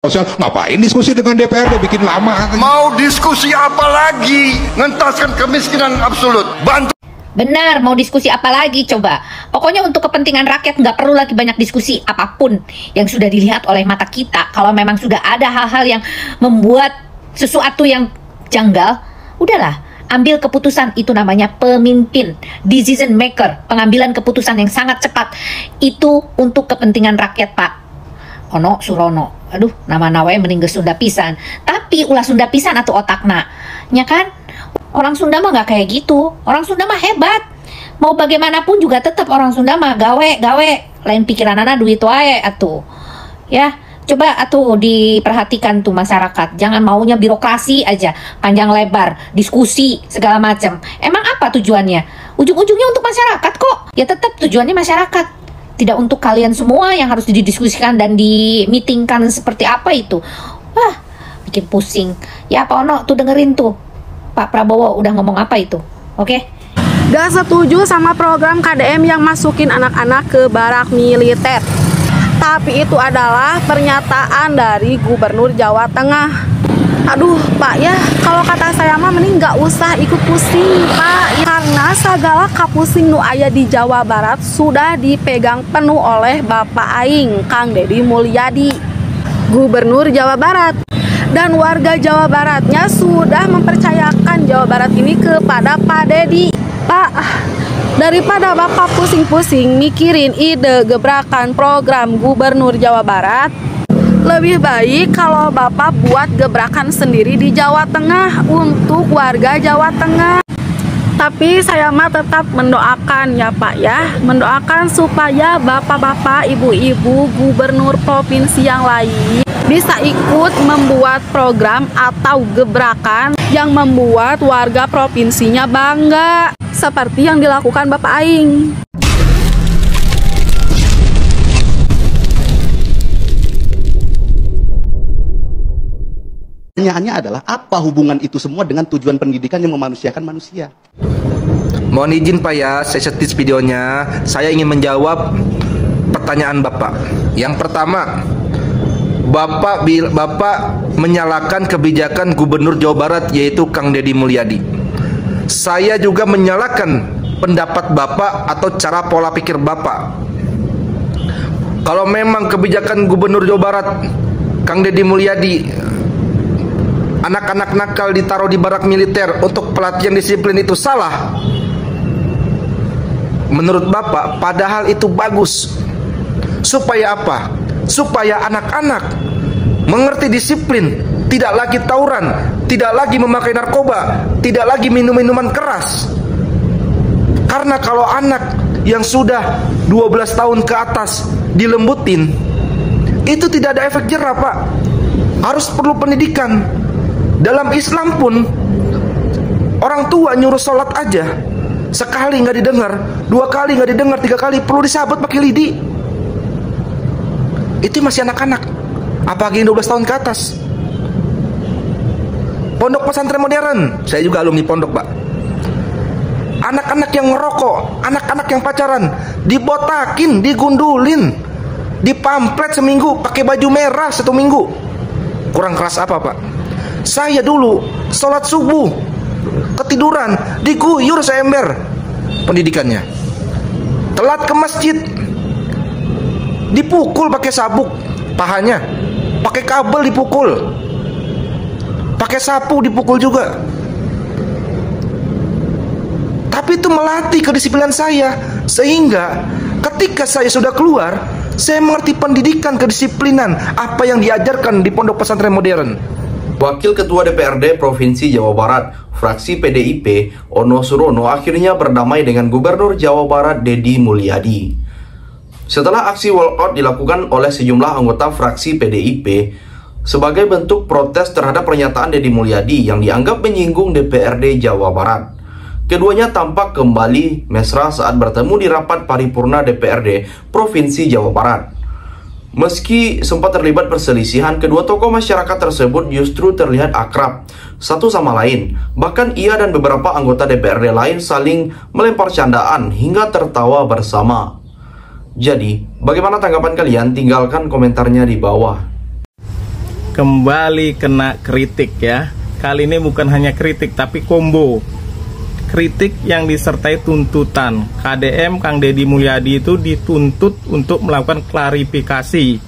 Sosial, ngapain diskusi dengan DPRD bikin lama katanya. Mau diskusi apa lagi? Ngentaskan kemiskinan absolut. Bantu. Benar, mau diskusi apa lagi coba? Pokoknya untuk kepentingan rakyat nggak perlu lagi banyak diskusi apapun yang sudah dilihat oleh mata kita. Kalau memang sudah ada hal-hal yang membuat sesuatu yang janggal, udahlah, ambil keputusan. Itu namanya pemimpin, decision maker, pengambilan keputusan yang sangat cepat. Itu untuk kepentingan rakyat, Pak. Ono Surono, aduh nama nawanya mending Sunda pisan, tapi ulah Sunda pisan atau otakna, nya kan? Orang Sunda mah nggak kayak gitu, orang Sunda mah hebat, mau bagaimanapun juga tetap orang Sunda mah gawe, lain pikiran anak duit wae atuh, ya coba atuh diperhatikan tuh masyarakat, jangan maunya birokrasi aja, panjang lebar, diskusi segala macam. Emang apa tujuannya? Ujung-ujungnya untuk masyarakat kok, ya tetap tujuannya masyarakat. Tidak untuk kalian semua yang harus didiskusikan dan dimitingkan seperti apa itu. Wah, bikin pusing. Ya Pak Ono, tuh dengerin tuh. Pak Prabowo udah ngomong apa itu. Oke? Gak setuju sama program KDM yang masukin anak-anak ke barak militer. Tapi itu adalah pernyataan dari Gubernur Jawa Tengah. Aduh Pak ya, kalau kata saya mah mending gak usah ikut pusing Pak, karena segala kapusing nu aya di Jawa Barat sudah dipegang penuh oleh Bapak Aing, Kang Deddy Mulyadi, Gubernur Jawa Barat. Dan warga Jawa Baratnya sudah mempercayakan Jawa Barat ini kepada Pak Deddy. Pak, daripada Bapak pusing-pusing mikirin ide gebrakan program Gubernur Jawa Barat, lebih baik kalau Bapak buat gebrakan sendiri di Jawa Tengah untuk warga Jawa Tengah. Tapi saya mah tetap mendoakan ya Pak ya, mendoakan supaya bapak-bapak, ibu-ibu, gubernur provinsi yang lain bisa ikut membuat program atau gebrakan yang membuat warga provinsinya bangga, seperti yang dilakukan Bapak Aing. Pertanyaannya adalah apa hubungan itu semua dengan tujuan pendidikan yang memanusiakan manusia? Mohon izin Pak ya, saya setis videonya. Saya ingin menjawab pertanyaan Bapak. Yang pertama, Bapak menyalahkan kebijakan Gubernur Jawa Barat yaitu Kang Deddy Mulyadi. Saya juga menyalahkan pendapat Bapak atau cara pola pikir Bapak. Kalau memang kebijakan Gubernur Jawa Barat Kang Deddy Mulyadi, anak-anak nakal ditaruh di barak militer untuk pelatihan disiplin itu salah, menurut Bapak, padahal itu bagus. Supaya apa? Supaya anak-anak mengerti disiplin, tidak lagi tawuran, tidak lagi memakai narkoba, tidak lagi minum-minuman keras. Karena kalau anak yang sudah 12 tahun ke atas dilembutin, itu tidak ada efek jerah Pak. Harus perlu pendidikan. Dalam Islam pun orang tua nyuruh sholat aja, sekali nggak didengar, 2 kali nggak didengar, 3 kali perlu disabet pakai lidi. Itu masih anak-anak, apalagi 12 tahun ke atas. Pondok pesantren modern, saya juga alumni pondok Pak. Anak-anak yang ngerokok, anak-anak yang pacaran, dibotakin, digundulin, dipamplet seminggu, pakai baju merah 1 minggu. Kurang keras apa Pak? Saya dulu sholat subuh ketiduran, diguyur seember pendidikannya. Telat ke masjid, dipukul pakai sabuk pahanya, pakai kabel dipukul, pakai sapu dipukul juga. Tapi itu melatih kedisiplinan saya, sehingga ketika saya sudah keluar, saya mengerti pendidikan kedisiplinan apa yang diajarkan di pondok pesantren modern. Wakil Ketua DPRD Provinsi Jawa Barat, fraksi PDIP, Ono Surono akhirnya berdamai dengan Gubernur Jawa Barat Deddy Mulyadi. Setelah aksi walkout dilakukan oleh sejumlah anggota fraksi PDIP sebagai bentuk protes terhadap pernyataan Deddy Mulyadi yang dianggap menyinggung DPRD Jawa Barat. Keduanya tampak kembali mesra saat bertemu di rapat paripurna DPRD Provinsi Jawa Barat. Meski sempat terlibat perselisihan, kedua tokoh masyarakat tersebut justru terlihat akrab satu sama lain. Bahkan ia dan beberapa anggota DPRD lain saling melempar candaan hingga tertawa bersama. Jadi, bagaimana tanggapan kalian? Tinggalkan komentarnya di bawah. kembali kena kritik ya. Kali ini bukan hanya kritik tapi combo. Kritik yang disertai tuntutan. KDM Kang Deddy Mulyadi itu dituntut untuk melakukan klarifikasi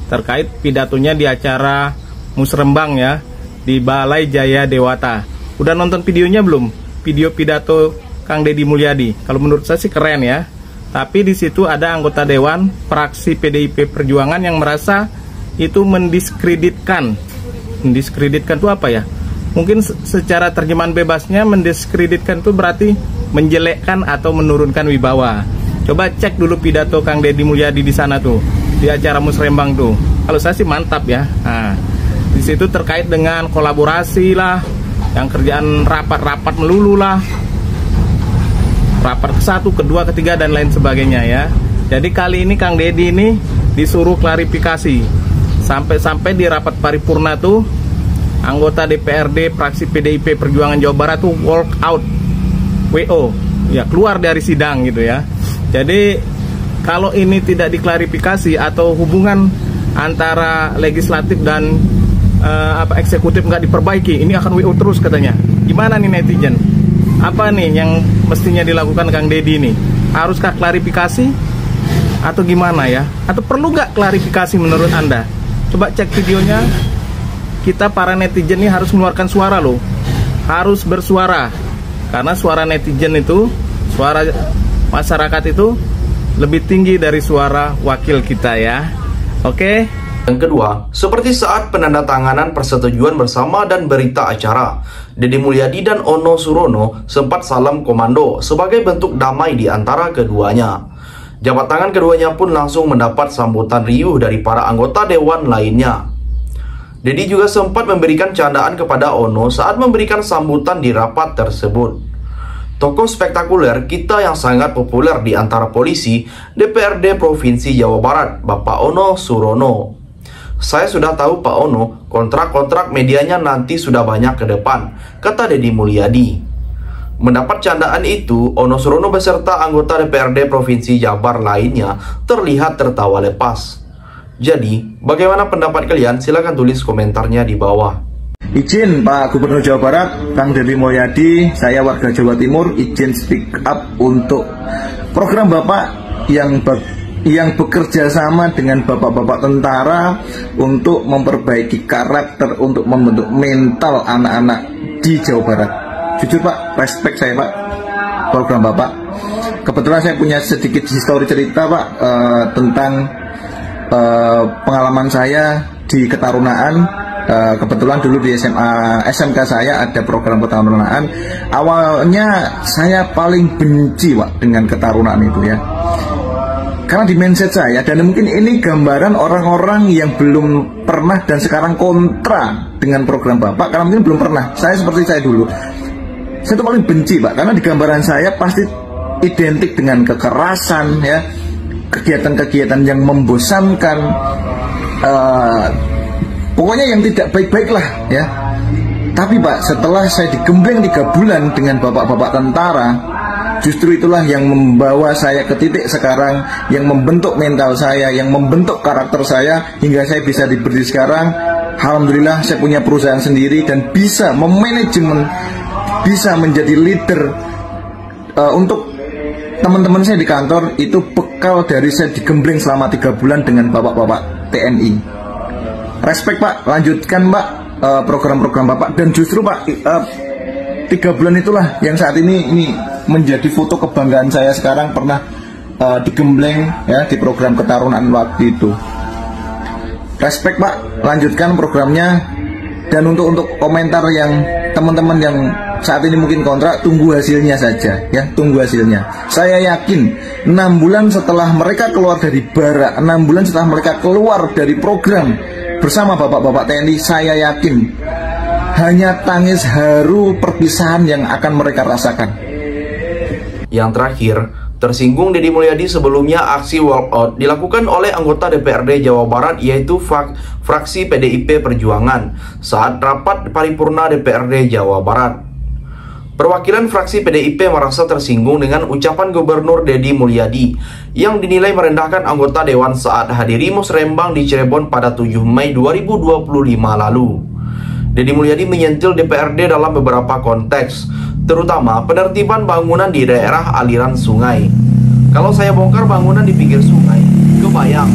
terkait pidatonya di acara Musrembang ya, di Balai Jaya Dewata. Udah nonton videonya belum? Video pidato Kang Deddy Mulyadi. Kalau menurut saya sih keren ya. Tapi di situ ada anggota dewan fraksi PDIP Perjuangan yang merasa itu mendiskreditkan. Mendiskreditkan itu apa ya? Mungkin secara terjemahan bebasnya mendiskreditkan itu berarti menjelekkan atau menurunkan wibawa. Coba cek dulu pidato Kang Deddy Mulyadi di sana tuh, di acara Musrembang tuh. Kalau saya sih mantap ya. Nah, di situ terkait dengan kolaborasi lah, yang kerjaan rapat-rapat melulu lah. Rapat ke-1, ke-2, ke-3 dan lain sebagainya ya. Jadi kali ini Kang Deddy ini disuruh klarifikasi. Sampai-sampai di rapat paripurna tuh anggota DPRD fraksi PDIP Perjuangan Jawa Barat tuh walk out, WO, ya keluar dari sidang gitu ya. Jadi kalau ini tidak diklarifikasi atau hubungan antara legislatif dan eksekutif nggak diperbaiki, ini akan WO terus katanya. Gimana nih netizen? Apa nih yang mestinya dilakukan Kang Deddy nih? Haruskah klarifikasi atau gimana ya? Atau perlu nggak klarifikasi menurut Anda? Coba cek videonya. Kita para netizen ini harus mengeluarkan suara loh. Harus bersuara. Karena suara netizen itu, suara masyarakat itu lebih tinggi dari suara wakil kita ya. Oke? Yang kedua, seperti saat penandatanganan persetujuan bersama dan berita acara, Deddy Mulyadi dan Ono Surono sempat salam komando sebagai bentuk damai di antara keduanya. Jabat tangan keduanya pun langsung mendapat sambutan riuh dari para anggota dewan lainnya. Deddy juga sempat memberikan candaan kepada Ono saat memberikan sambutan di rapat tersebut. Tokoh spektakuler kita yang sangat populer di antara polisi DPRD Provinsi Jawa Barat, Bapak Ono Surono. Saya sudah tahu Pak Ono, kontrak-kontrak medianya nanti sudah banyak ke depan, kata Deddy Mulyadi. Mendapat candaan itu, Ono Surono beserta anggota DPRD Provinsi Jabar lainnya terlihat tertawa lepas. Jadi, bagaimana pendapat kalian? Silahkan tulis komentarnya di bawah. Izin Pak Gubernur Jawa Barat, Kang Deddy Mulyadi, saya warga Jawa Timur, izin speak up untuk program Bapak yang bekerja sama dengan bapak-bapak tentara untuk memperbaiki karakter, untuk membentuk mental anak-anak di Jawa Barat. Jujur Pak, respect saya Pak, program Bapak. Kebetulan saya punya sedikit histori cerita Pak tentang pengalaman saya di ketarunaan. Kebetulan dulu di SMK saya ada program ketarunaan. Awalnya saya paling benci Pak dengan ketarunaan itu ya. Karena di mindset saya, dan mungkin ini gambaran orang-orang yang belum pernah dan sekarang kontra dengan program Bapak, karena mungkin belum pernah. Saya seperti saya dulu, saya tuh paling benci Pak, karena di gambaran saya pasti identik dengan kekerasan ya, kegiatan-kegiatan yang membosankan, pokoknya yang tidak baik-baik lah ya. Tapi Pak, setelah saya digembleng 3 bulan dengan bapak-bapak tentara, justru itulah yang membawa saya ke titik sekarang, yang membentuk mental saya, yang membentuk karakter saya, hingga saya bisa berdiri sekarang. Alhamdulillah saya punya perusahaan sendiri dan bisa memanajemen, bisa menjadi leader. Untuk teman-teman saya di kantor, itu bekal dari saya digembleng selama 3 bulan dengan bapak-bapak TNI. Respect Pak, lanjutkan Pak program-program Bapak. Dan justru Pak, 3 bulan itulah yang saat ini menjadi foto kebanggaan saya sekarang, pernah digembleng ya di program ketarunaan waktu itu. Respect Pak, lanjutkan programnya. Dan untuk komentar yang teman-teman yang saat ini mungkin kontra, tunggu hasilnya saja ya, tunggu hasilnya. Saya yakin 6 bulan setelah mereka keluar dari barak, 6 bulan setelah mereka keluar dari program bersama bapak-bapak TNI, saya yakin hanya tangis haru perpisahan yang akan mereka rasakan. Yang terakhir, tersinggung Deddy Mulyadi sebelumnya aksi walkout dilakukan oleh anggota DPRD Jawa Barat, yaitu fraksi PDIP Perjuangan saat rapat paripurna DPRD Jawa Barat. Perwakilan fraksi PDIP merasa tersinggung dengan ucapan Gubernur Deddy Mulyadi yang dinilai merendahkan anggota dewan saat hadiri musrembang di Cirebon pada 7 Mei 2025 lalu. Deddy Mulyadi menyentil DPRD dalam beberapa konteks, terutama penertiban bangunan di daerah aliran sungai. Kalau saya bongkar bangunan di pinggir sungai, kebayang.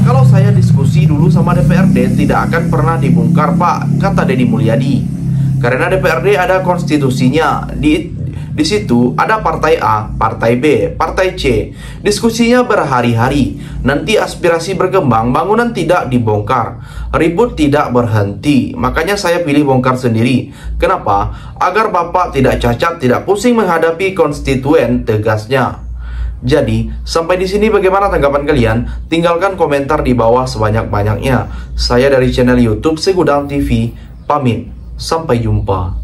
Kalau saya diskusi dulu sama DPRD tidak akan pernah dibongkar, Pak, kata Deddy Mulyadi. Karena DPRD ada konstitusinya, di situ ada partai A, partai B, partai C. Diskusinya berhari-hari. Nanti aspirasi berkembang, bangunan tidak dibongkar, ribut tidak berhenti. Makanya saya pilih bongkar sendiri. Kenapa? Agar Bapak tidak cacat, tidak pusing menghadapi konstituen, tegasnya. Jadi, sampai di sini bagaimana tanggapan kalian? Tinggalkan komentar di bawah sebanyak-banyaknya. Saya dari channel YouTube Segudang TV, pamit. Sampai jumpa.